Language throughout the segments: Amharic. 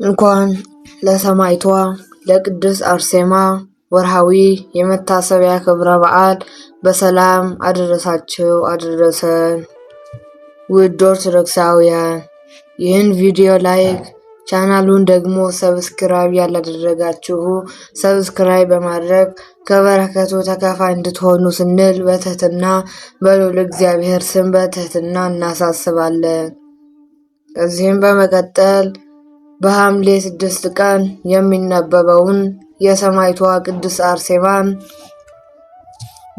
እንኳን ለሰማዕቷ ለቅድስት አርሴማ ወርሃዊ የመታሰቢያ ክብረ በዓል በሰላም አደረሳችሁ አደረሰን። ውድ ኦርቶዶክሳውያን ይህን ቪዲዮ ላይክ፣ ቻናሉን ደግሞ ሰብስክራይብ ያላደረጋችሁ ሰብስክራይብ በማድረግ ከበረከቱ ተካፋይ እንድትሆኑ ስንል በትህትና በልዑል እግዚአብሔር ስም በትህትና እናሳስባለን። ከዚህም በመቀጠል በሐምሌ 6 ቀን የሚነበበውን የሰማዕቷ ቅድስት አርሴማን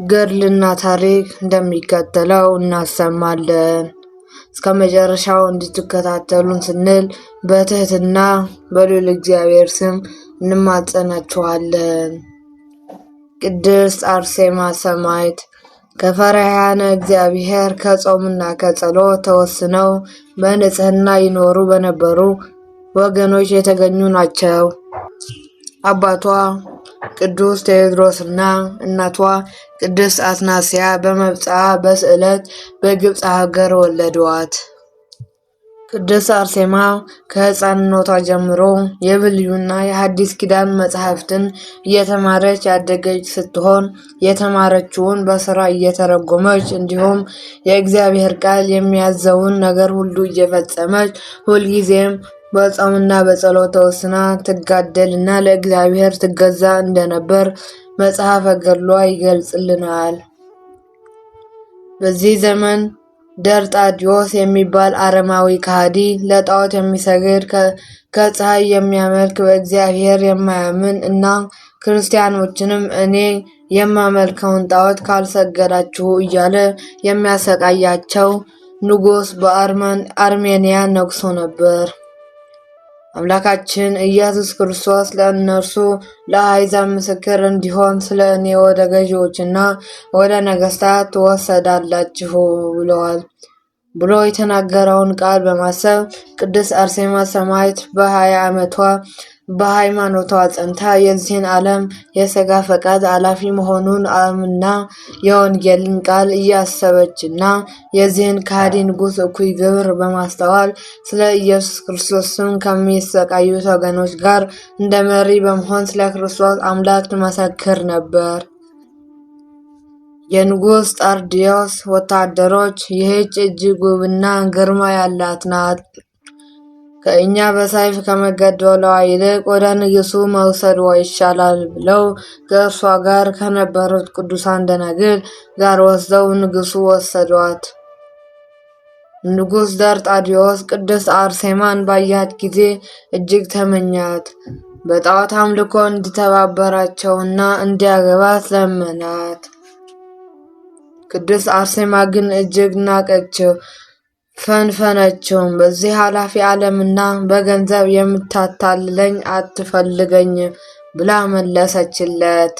ገድልና ታሪክ እንደሚከተለው እናሰማለን። እስከ መጨረሻው እንድትከታተሉን ስንል በትህትና በልዑል እግዚአብሔር ስም እንማጸናችኋለን። ቅድስት አርሴማ ሰማዕት ከፈሪሃነ እግዚአብሔር ከጾምና ከጸሎት ተወስነው በንጽህና ይኖሩ በነበሩ ወገኖች የተገኙ ናቸው። አባቷ ቅዱስ ቴዎድሮስና እናቷ ቅድስት አትናስያ በመብጽዓ በስዕለት በግብፅ ሀገር ወለዷት። ቅድስት አርሴማ ከሕፃንነቷ ጀምሮ የብሉይና የሐዲስ ኪዳን መጻሕፍትን እየተማረች ያደገች ስትሆን የተማረችውን በሥራ እየተረጎመች እንዲሁም የእግዚአብሔር ቃል የሚያዘውን ነገር ሁሉ እየፈጸመች ሁልጊዜም በጾምና በጸሎት ተወስና ትጋደልና ለእግዚአብሔር ትገዛ እንደነበር መጽሐፈ ገድሏ ይገልጽልናል። በዚህ ዘመን ደርጣዲዮስ የሚባል አረማዊ ከሃዲ ለጣዖት የሚሰግድ ከፀሐይ የሚያመልክ በእግዚአብሔር የማያምን እና ክርስቲያኖችንም እኔ የማመልከውን ጣዖት ካልሰገዳችሁ እያለ የሚያሰቃያቸው ንጉሥ በአርሜንያ ነግሶ ነበር። አምላካችን ኢየሱስ ክርስቶስ ለእነርሱ ለአሕዛብ ምስክር እንዲሆን ስለ እኔ ወደ ገዢዎችና ወደ ነገሥታት ትወሰዳላችሁ ብለዋል ብሎ የተናገረውን ቃል በማሰብ ቅድስት አርሴማ ሰማዕት በ20 ዓመቷ በሃይማኖቷ ጸንታ የዚህን ዓለም የሥጋ ፈቃድ አላፊ መሆኑን አምና የወንጌልን ቃል እያሰበችና የዚህን ከሃዲ ንጉሥ እኩይ ግብር በማስተዋል ስለ ኢየሱስ ክርስቶስ ስም ከሚሰቃዩት ወገኖች ጋር እንደ መሪ በመሆን ስለ ክርስቶስ አምላክ ትመሰክር ነበር። የንጉሥ ጣርዲዮስ ወታደሮች ይህች እጅግ ውብና ግርማ ያላት ናት፣ ከእኛ በሰይፍ ከመገደሏ ይልቅ ወደ ንጉሡ መውሰዷ ይሻላል ብለው ከእርሷ ጋር ከነበሩት ቅዱሳን ደናግል ጋር ወስደው ንጉሡ ወሰዷት። ንጉሥ ደርጣዲዮስ ቅድስት አርሴማን ባያት ጊዜ እጅግ ተመኛት። በጣዖት አምልኮ እንዲተባበራቸውና እንዲያገባት ለመናት። ቅድስት አርሴማ ግን እጅግ ናቀችው፣ ፈንፈነችውም። በዚህ ኃላፊ ዓለምና በገንዘብ የምታታልለኝ አትፈልገኝ ብላ መለሰችለት።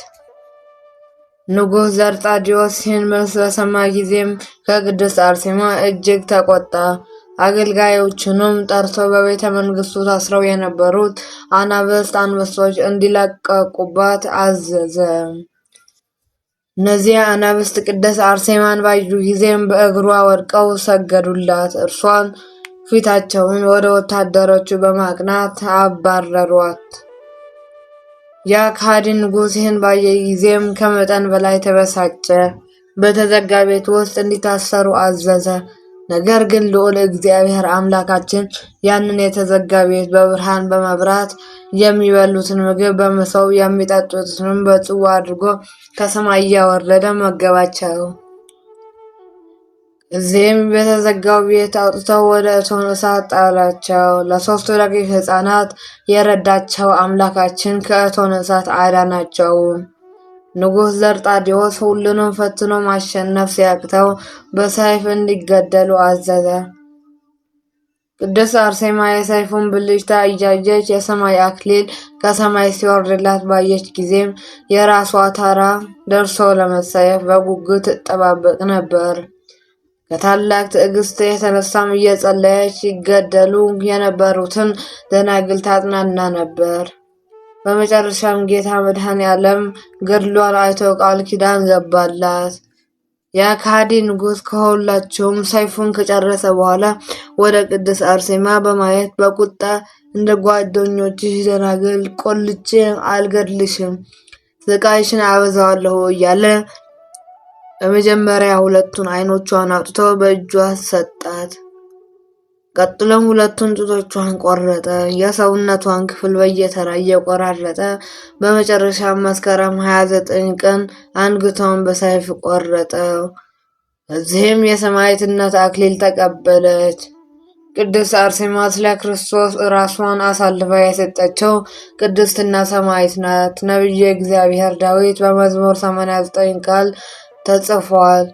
ንጉሥ ደርጣዲዮስ ይህን መልስ በሰማ ጊዜም ከቅድስት አርሴማ እጅግ ተቆጣ። አገልጋዮቹንም ጠርቶ በቤተ መንግሥቱ ታስረው የነበሩት አናብስት አንበሶች እንዲለቀቁባት አዘዘ። እነዚያ አናብስት ቅድስት አርሴማን ባዩ ጊዜም በእግሯ ወድቀው ሰገዱላት። እርሷን ፊታቸውን ወደ ወታደሮቹ በማቅናት አባረሯት። ያ ከሃዲ ንጉሥ ይህን ባየ ጊዜም ከመጠን በላይ ተበሳጨ። በተዘጋ ቤት ውስጥ እንዲታሰሩ አዘዘ። ነገር ግን ልዑል እግዚአብሔር አምላካችን ያንን የተዘጋ ቤት በብርሃን በመብራት የሚበሉትን ምግብ በመሶብ የሚጠጡትንም በጽዋ አድርጎ ከሰማይ እያወረደ መገባቸው። እዚህም በተዘጋው ቤት አውጥተው ወደ እቶነ እሳት ጣላቸው። ለ3 ደቂቅ ሕፃናት የረዳቸው አምላካችን ከእቶነ እሳት አዳናቸው። ንጉሥ ደርጣዲዮስ ሁሉንም ፈትኖ ማሸነፍ ሲያቅተው በሰይፍ እንዲገደሉ አዘዘ። ቅድስት አርሴማ የሰይፉን ብልጭታ እያየች የሰማይ አክሊል ከሰማይ ሲወርድላት ባየች ጊዜም የራሷ ተራ ደርሶ ለመሰየፍ በጉጉት ትጠባበቅ ነበር። ከታላቅ ትዕግስት የተነሳም እየጸለየች ይገደሉ የነበሩትን ደናግል ታጽናና ነበር። በመጨረሻም ጌታ መድኃኔዓለም ገድሏን አይቶ ቃል ኪዳን ገባላት። የአካዲ ንጉሥ ከሁላቸውም ሰይፉን ከጨረሰ በኋላ ወደ ቅድስት አርሴማ በማየት በቁጣ እንደ ጓደኞችሽ ደናግል ቆልቼ አልገድልሽም፣ ስቃይሽን አበዛዋለሁ እያለ በመጀመሪያ ሁለቱን ዓይኖቿን አውጥቶ በእጇ ሰጣት። ቀጥሎም ሁለቱን ጡቶቿን ቆረጠ። የሰውነቷን ክፍል በየተራ እየቆራረጠ በመጨረሻም መስከረም 29 ቀን አንገቷን በሰይፍ ቆረጠው። እዚህም የሰማዕትነት አክሊል ተቀበለች። ቅድስት አርሴማ ስለ ክርስቶስ ራሷን አሳልፋ የሰጠችው ቅድስትና ሰማዕት ናት። ነቢየ እግዚአብሔር ዳዊት በመዝሙር 89 ቃል ተጽፏል።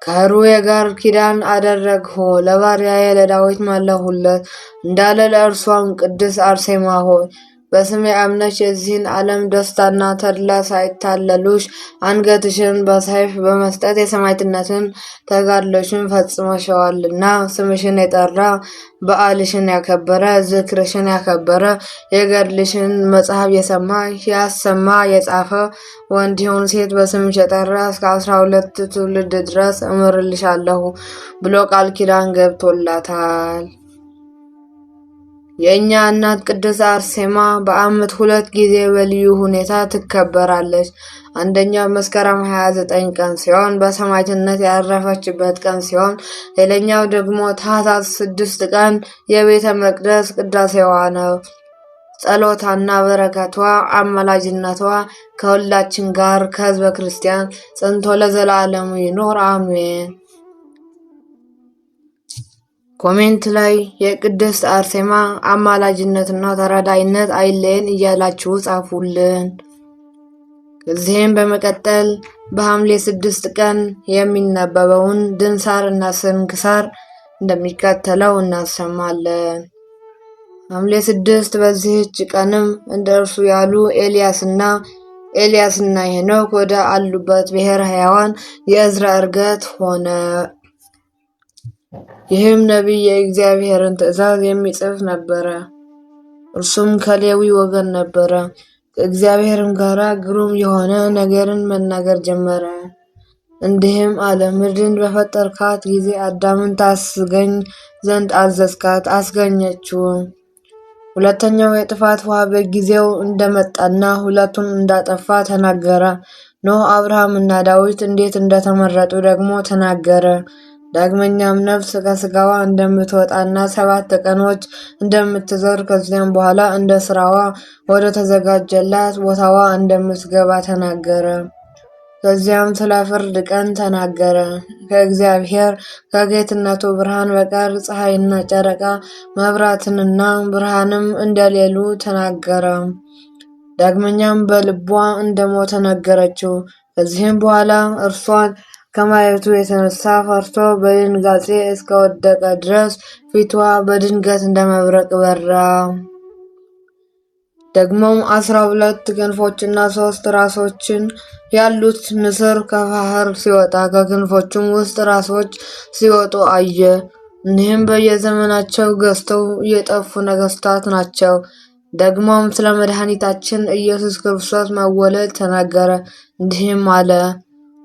ከሕሩዬ ጋር ኪዳን አደረግሁ፣ ለባሪያዬ ለዳዊት ማለሁለት እንዳለ ለእርሷም ቅድስት አርሴማ ሆይ በስሜ አምነሽ የዚህን ዓለም ደስታና ተድላ ሳይታለሉሽ አንገትሽን በሰይፍ በመስጠት የሰማዕትነትን ተጋድሎሽን ፈጽመሸዋልና ስምሽን የጠራ በዓልሽን ያከበረ ዝክርሽን ያከበረ የገድልሽን መጽሐፍ የሰማ ያሰማ የጻፈ ወንድ ይሁን ሴት በስምሽ የጠራ እስከ 12 ትውልድ ድረስ እምርልሻለሁ ብሎ ቃል ኪዳን ገብቶላታል። የእኛ እናት ቅድስት አርሴማ በዓመት 2 ጊዜ በልዩ ሁኔታ ትከበራለች። አንደኛው መስከረም 29 ቀን ሲሆን በሰማዕትነት ያረፈችበት ቀን ሲሆን ሌላኛው ደግሞ ታኅሳስ 6 ቀን የቤተ መቅደስ ቅዳሴዋ ነው። ጸሎታና በረከቷ አማላጅነቷ ከሁላችን ጋር ከሕዝበ ክርስቲያን ጸንቶ ለዘላለሙ ይኖር አሜን። ኮሜንት ላይ የቅድስት አርሴማ አማላጅነትና ተራዳይነት አይለየን እያላችሁ ጻፉልን። ከዚህም በመቀጠል በሐምሌ 6 ቀን የሚነበበውን ድንሳር እና ስንክሳር እንደሚከተለው እናሰማለን። ሐምሌ 6 በዚህች ቀንም እንደ እርሱ ያሉ ኤልያስና ሄኖክ ወደ አሉበት ብሔረ ሕያዋን የዕዝራ ዕርገት ሆነ። ይህም ነቢይ የእግዚአብሔርን ትእዛዝ የሚጽፍ ነበረ። እርሱም ከሌዊ ወገን ነበረ። ከእግዚአብሔርም ጋር ግሩም የሆነ ነገርን መናገር ጀመረ። እንዲህም አለ፣ ምድርን በፈጠርካት ጊዜ አዳምን ታስገኝ ዘንድ አዘዝካት፣ አስገኘችው። ሁለተኛው የጥፋት ውሃ በጊዜው እንደመጣና ሁለቱን እንዳጠፋ ተናገረ። ኖህ፣ አብርሃም እና ዳዊት እንዴት እንደተመረጡ ደግሞ ተናገረ። ዳግመኛም ነፍስ ከስጋዋ እንደምትወጣና 7 ቀኖች እንደምትዞር ከዚያም በኋላ እንደ ስራዋ ወደ ተዘጋጀላት ቦታዋ እንደምትገባ ተናገረ። ከዚያም ስለ ፍርድ ቀን ተናገረ። ከእግዚአብሔር ከጌትነቱ ብርሃን በቀር ፀሐይና ጨረቃ መብራትንና ብርሃንም እንደሌሉ ተናገረ። ዳግመኛም በልቧ እንደሞተ ነገረችው። ከዚህም በኋላ እርሷን ከማየቱ የተነሳ ፈርቶ በድንጋጤ እስከወደቀ ድረስ ፊቷ በድንገት እንደ መብረቅ በራ። ደግሞም 12 ክንፎችና 3 ራሶችን ያሉት ንስር ከባህር ሲወጣ ከክንፎቹም ውስጥ ራሶች ሲወጡ አየ። እኒህም በየዘመናቸው ገዝተው የጠፉ ነገስታት ናቸው። ደግሞም ስለ መድኃኒታችን ኢየሱስ ክርስቶስ መወለድ ተናገረ። እንዲህም አለ፣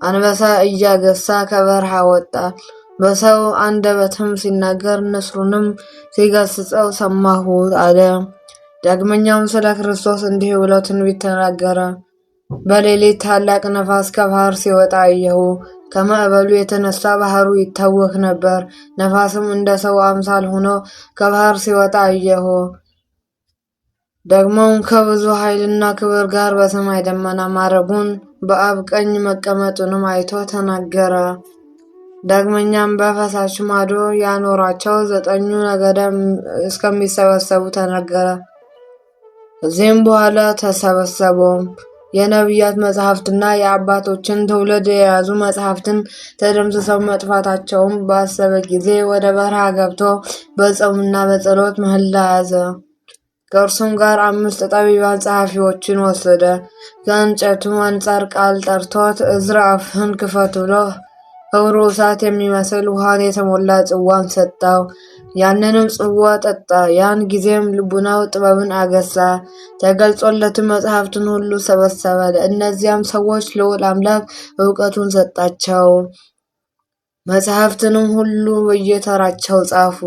አንበሳ እያገሳ ከበረሃ ወጣ። በሰው አንደበትም ሲናገር ንስሩንም ሲገስጸው ሰማሁት አለ። ዳግመኛም ስለ ክርስቶስ እንዲህ ብሎ ትንቢት ተናገረ። በሌሊት ታላቅ ነፋስ ከባህር ሲወጣ አየሁ። ከማዕበሉ የተነሳ ባህሩ ይታወክ ነበር። ነፋስም እንደ ሰው አምሳል ሆኖ ከባህር ሲወጣ አየሁ። ደግሞም ከብዙ ኃይልና ክብር ጋር በሰማይ ደመና ማረጉን በአብ ቀኝ መቀመጡንም አይቶ ተናገረ። ዳግመኛም በፈሳሽ ማዶ ያኖራቸው 9 ነገደ እስከሚሰበሰቡ ተናገረ። ከዚህም በኋላ ተሰበሰቡ። የነቢያት መጽሐፍትና የአባቶችን ትውልድ የያዙ መጽሐፍትን ተደምስሰው መጥፋታቸውን ባሰበ ጊዜ ወደ በረሃ ገብቶ በጾምና በጸሎት ምህላ ያዘ። ከእርሱም ጋር 5 ጠቢባን ጸሐፊዎችን ወሰደ። ከእንጨቱም አንጻር ቃል ጠርቶት ዕዝራ አፍህን ክፈት ብሎ ኅብሩ እሳት የሚመስል ውሃን የተሞላ ጽዋን ሰጠው። ያንንም ጽዋ ጠጣ። ያን ጊዜም ልቡናው ጥበብን አገሳ። ተገልጾለትም መጽሐፍትን ሁሉ ሰበሰበ። ለእነዚያም ሰዎች ልዑል አምላክ እውቀቱን ሰጣቸው። መጽሐፍትንም ሁሉ በየተራቸው ጻፉ።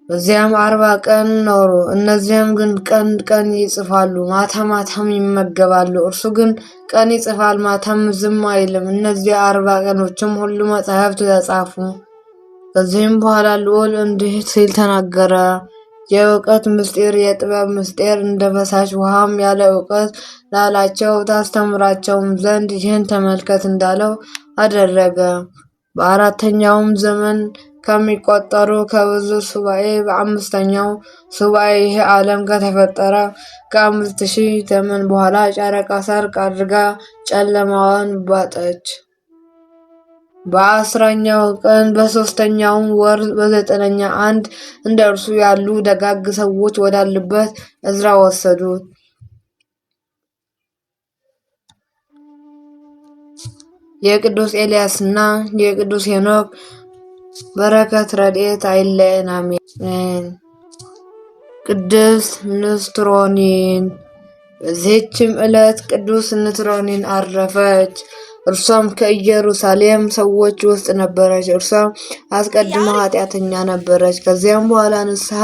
በዚያም 40 ቀን ኖሩ። እነዚያም ግን ቀን ቀን ይጽፋሉ፣ ማታ ማታም ይመገባሉ። እርሱ ግን ቀን ይጽፋል፣ ማታም ዝም አይልም። እነዚያ 40 ቀኖችም ሁሉ መጽሐፍት ተጻፉ። ከዚህም በኋላ ልዑል እንዲህ ሲል ተናገረ። የእውቀት ምስጢር፣ የጥበብ ምስጢር እንደ ፈሳሽ ውሃም ያለ እውቀት ላላቸው ታስተምራቸውም ዘንድ ይህን ተመልከት እንዳለው አደረገ። በአራተኛውም ዘመን ከሚቆጠሩ ከብዙ ሱባኤ በ5ኛው ሱባኤ ይህ ዓለም ከተፈጠረ ከ5000 ዘመን በኋላ ጨረቃ ሰርቅ አድርጋ ጨለማዋን ባጠች። በ10ኛው ቀን በ3ኛው ወር በ9ኛ አንድ እንደ እርሱ ያሉ ደጋግ ሰዎች ወዳሉበት ዕዝራ ወሰዱት። የቅዱስ ኤልያስና የቅዱስ ሄኖክ በረከት ረድኤት አይለየን፣ አሜን። ቅድስት ንስጥሮኒን። በዚህችም ዕለት ቅዱስ ንስጥሮኒን አረፈች። እርሷም ከኢየሩሳሌም ሰዎች ውስጥ ነበረች። እርሷም አስቀድማ ኃጢአተኛ ነበረች። ከዚያም በኋላ ንስሐ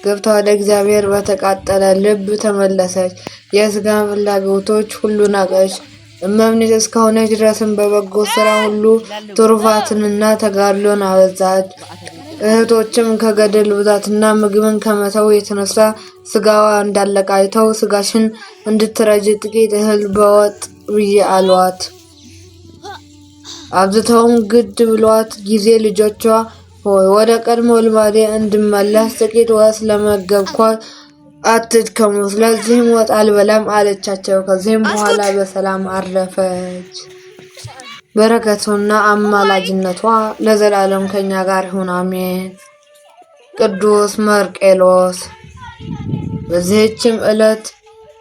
ገብታ ወደ እግዚአብሔር በተቃጠለ ልብ ተመለሰች። የሥጋ ፍላጎቶች ሁሉ ናቀች። እመምኔት እስከሆነች ድረስም በበጎ ሥራ ሁሉ ትሩፋትንና ተጋድሎን አበዛች። እህቶችም ከገድል ብዛትና ምግብን ከመተው የተነሳ ሥጋዋ እንዳለቀ አይተው ሥጋሽን እንድትረጅ ጥቂት እህል በወጥ ብዬ አሏት። አብዝተውም ግድ ብሏት ጊዜ ልጆቿ ሆይ ወደ ቀድሞ ልማዴ እንድመለስ ጥቂት ወስ ለመገብኳት አትድከሙ፣ ስለዚህም ወጥ አልበላም አለቻቸው። ከዚህም በኋላ በሰላም አረፈች። በረከቱና አማላጅነቷ ለዘላለም ከኛ ጋር ይሁን፣ አሜን። ቅዱስ መርቄሎስ። በዚህችም ዕለት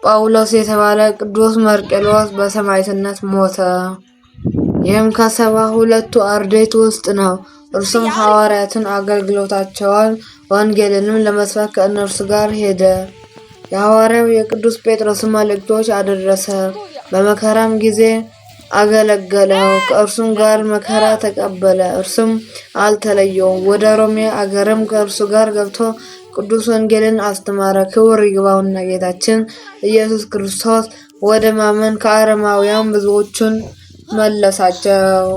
ጳውሎስ የተባለ ቅዱስ መርቄሎስ በሰማዕትነት ሞተ። ይህም ከ72ቱ አርድእት ውስጥ ነው። እርሱም ሐዋርያትን አገልግሎታቸውን ወንጌልንም ለመስበክ ከእነርሱ ጋር ሄደ። የሐዋርያው የቅዱስ ጴጥሮስን መልእክቶች አደረሰ። በመከራም ጊዜ አገለገለው። ከእርሱም ጋር መከራ ተቀበለ። እርሱም አልተለየውም። ወደ ሮሜ አገርም ከእርሱ ጋር ገብቶ ቅዱስ ወንጌልን አስተማረ። ክብር ይግባውና ጌታችን ኢየሱስ ክርስቶስ ወደ ማመን ከአረማውያን ብዙዎቹን መለሳቸው።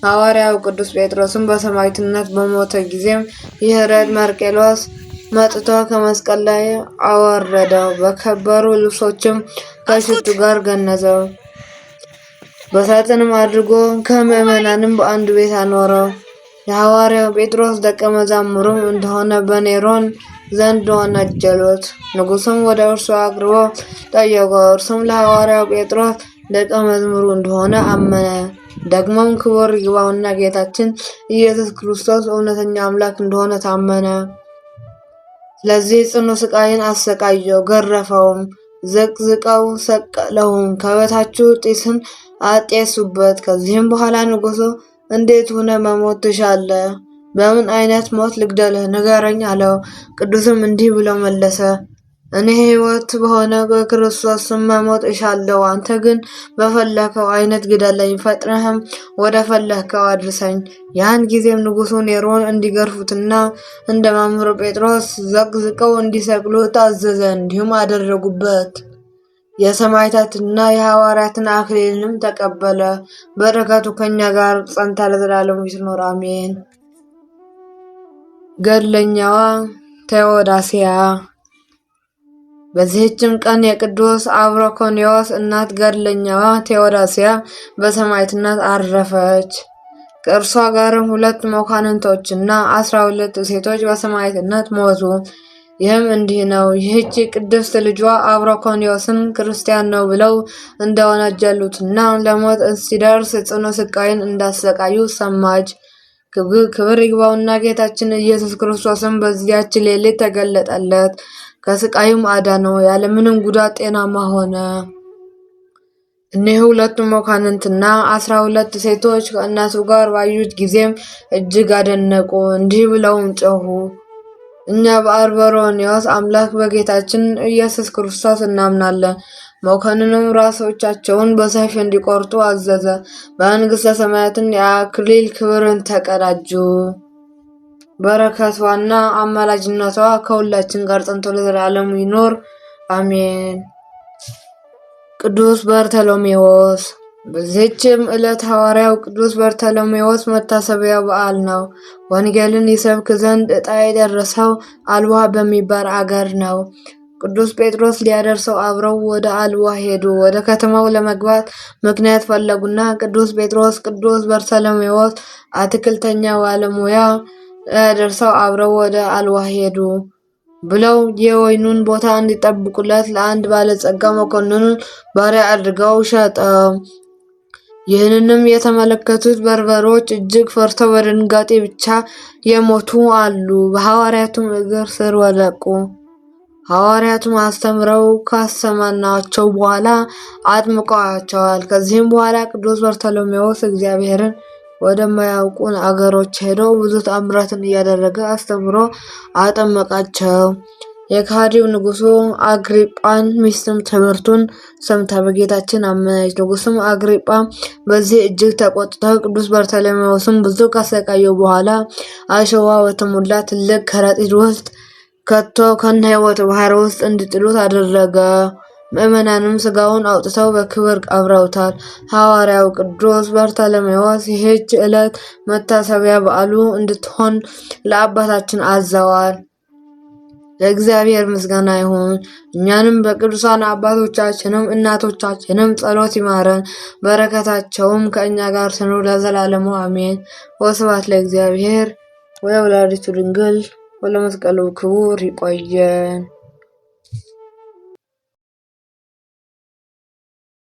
ሐዋርያው ቅዱስ ጴጥሮስም በሰማዕትነት በሞተ ጊዜም የሄሮድ መርቄሎስ መጥቶ ከመስቀል ላይ አወረደው። በከበሩ ልብሶችም ከሽቱ ጋር ገነዘው። በሳጥንም አድርጎ ከምዕመናንም በአንድ ቤት አኖረው። የሐዋርያው ጴጥሮስ ደቀ መዛሙሩም እንደሆነ በኔሮን ዘንድ ወነጀሉት። ንጉሡም ወደ እርሱ አቅርቦ ጠየቀው። እርሱም ለሐዋርያው ጴጥሮስ ደቀ መዝሙሩ እንደሆነ አመነ። ደግሞም ክብር ይግባውና ጌታችን ኢየሱስ ክርስቶስ እውነተኛ አምላክ እንደሆነ ታመነ። ስለዚህ ጽኑ ስቃይን አሰቃየው፣ ገረፈውም፣ ዘቅዝቀው ሰቀለውም፣ ከበታቹ ጢስን አጤሱበት። ከዚህም በኋላ ንጉሡ እንዴት ሆነ መሞት ትሻለህ? በምን አይነት ሞት ልግደልህ? ንገረኝ አለው። ቅዱስም እንዲህ ብሎ መለሰ፣ እኔ ሕይወት በሆነ በክርስቶስ ስም መሞት እሻለሁ። አንተ ግን በፈለከው አይነት ግደለኝ፣ ፈጥነህም ወደ ፈለከው አድርሰኝ። ያን ጊዜም ንጉሡ ኔሮን እንዲገርፉትና እንደ መምህሩ ጴጥሮስ ዘቅዝቀው እንዲሰቅሉት አዘዘ። እንዲሁም አደረጉበት። የሰማዕታትና የሐዋርያትን አክሊልንም ተቀበለ። በረከቱ ከኛ ጋር ጸንታ ለዘላለሙ ትኖር፣ አሜን። ገድለኛዋ ቴዎዳስያ። በዚህችም ቀን የቅዱስ አብሮኮንዮስ እናት ገድለኛዋ ቴዎዳስያ በሰማዕትነት አረፈች። ከእርሷ ጋርም 2 መኳንንቶችና 12 ሴቶች በሰማዕትነት ሞቱ። ይህም እንዲህ ነው። ይህች ቅድስት ልጇ አብሮኮንዮስን ክርስቲያን ነው ብለው እንደወነጀሉትና ለሞት ሲደርስ ጽኑ ስቃይን እንዳሰቃዩ ሰማች። ክብር ይግባውና ጌታችን ኢየሱስ ክርስቶስም በዚያች ሌሊት ተገለጠለት። ከስቃዩም አዳነው። ያለምንም ጉዳት ጤናማ ሆነ። እኒህ 2 መኳንንትና 12 ሴቶች ከእናቱ ጋር ባዩት ጊዜም እጅግ አደነቁ። እንዲህ ብለውም ጮኹ፣ እኛ በአርበሮንዮስ አምላክ በጌታችን ኢየሱስ ክርስቶስ እናምናለን። መኮንኑም ራሶቻቸውን በሰይፍ እንዲቆርጡ አዘዘ። በመንግሥተ ሰማያትን የአክሊል ክብርን ተቀዳጁ። በረከቷና አማላጅነቷ ከሁላችን ጋር ጸንቶ ለዘላለሙ ይኖር አሜን። ቅዱስ በርተሎሜዎስ። በዚህችም ዕለት ሐዋርያው ቅዱስ በርተሎሜዎስ መታሰቢያ በዓል ነው። ወንጌልን ይሰብክ ዘንድ ዕጣ የደረሰው አልዋ በሚባል አገር ነው። ቅዱስ ጴጥሮስ ሊያደርሰው አብረው ወደ አልዋ ሄዱ። ወደ ከተማው ለመግባት ምክንያት ፈለጉና ቅዱስ ጴጥሮስ ቅዱስ በርተሎሜዎስ አትክልተኛ ባለሙያ ሊያደርሰው አብረው ወደ አልዋ ሄዱ ብለው የወይኑን ቦታ እንዲጠብቁለት ለአንድ ባለጸጋ መኮንኑን ባሪያ አድርገው ሸጠው። ይህንንም የተመለከቱት በርበሮች እጅግ ፈርተው በድንጋጤ ብቻ የሞቱ አሉ። በሐዋርያቱም እግር ስር ወደቁ። ሐዋርያቱም አስተምረው ካሰማናቸው በኋላ አጥምቀዋቸዋል። ከዚህም በኋላ ቅዱስ በርተሎሜዎስ እግዚአብሔርን ወደማያውቁ አገሮች ሄዶ ብዙ ተአምራትን እያደረገ አስተምሮ አጠመቃቸው። የከሃዲው ንጉሡ አግሪጳን ሚስትም ትምህርቱን ሰምታ በጌታችን አመነች። ንጉሡም አግሪጳ በዚህ እጅግ ተቆጥተው ቅዱስ በርተሎሜዎስም ብዙ ካሰቃየው በኋላ አሸዋ በተሞላ ትልቅ ከረጢት ውስጥ ከቶ ከነ ሕይወቱ ባህር ውስጥ እንዲጥሉት አደረገ። ምዕመናንም ሥጋውን አውጥተው በክብር ቀብረውታል። ሐዋርያው ቅዱስ በርተሎሜዎስ ይህች ዕለት መታሰቢያ በዓሉ እንድትሆን ለአባታችን አዘዋል። ለእግዚአብሔር ምስጋና ይሁን። እኛንም በቅዱሳን አባቶቻችንም እናቶቻችንም ጸሎት ይማረን፣ በረከታቸውም ከእኛ ጋር ትኑር ለዘላለሙ አሜን። ወስብሐት ለእግዚአብሔር ወለወላዲቱ ድንግል ወለመስቀሉ ክቡር። ይቆየን።